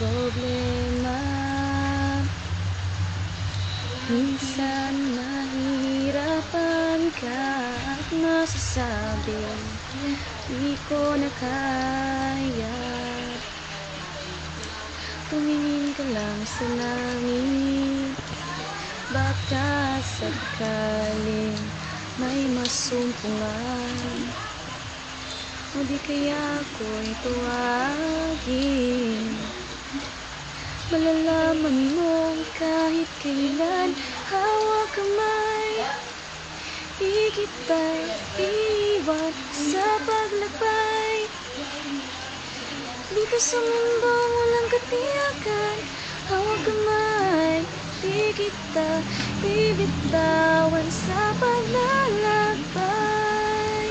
problema. Minsan mahirapan ka at masasabing di ko na kaya. Tumingin ka lang sa langit, baka sakaling may masumpungan, o di kaya ako'y tuwagin. Malalaman mong kahit kailan hawak kamay, di kita iiwan sa paglakbay. Dito sa mundong walang katiyakan, hawak kamay, di kita bibitawan sa paglalakbay.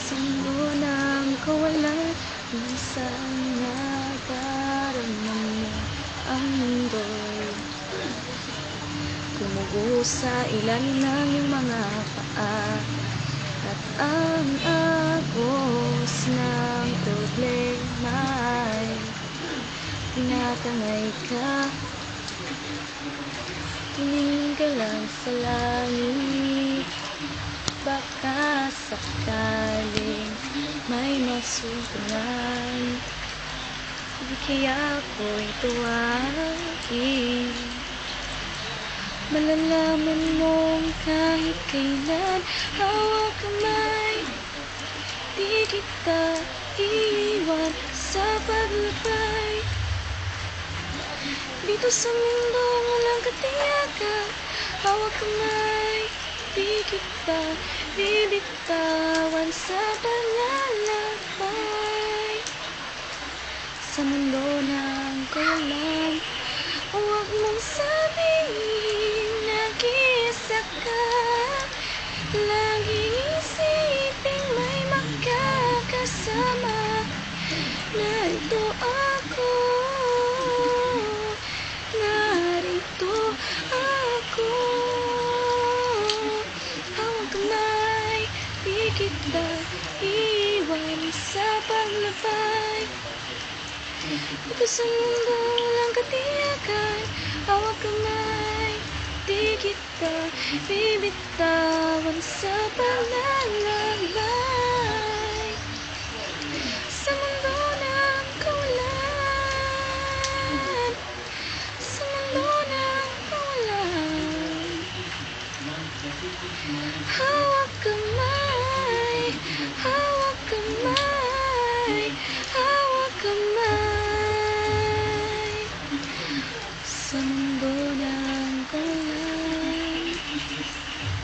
Sa mundo ng kawalan, minsan nadarama mo ang mundo'y gumugo sa ilalim ng iyong mga paa, at ang agos ng problema'y tinatangay ka. Tumingin ka lang sa langit, baka sakaling may masumpungan, di kaya ako'y tuwagin. Malalaman mong kahit kailan hawak kamay, di kita iiwan sa paglakbay. Dito sa mundo walang katiyakan, hawak kamay, di kita bibitawan sa paglalakbay. Sa mundo ng kawalan, huwag mong sabihin nag-iisa ka. Laging isipin may makakasama. Narito ako, narito ako. Hawak kamay, di kita iwan sa paglakbay. Dito sa mundo walang katiyakan, hawak kamay, di kita bibitawan sa paglalakbay.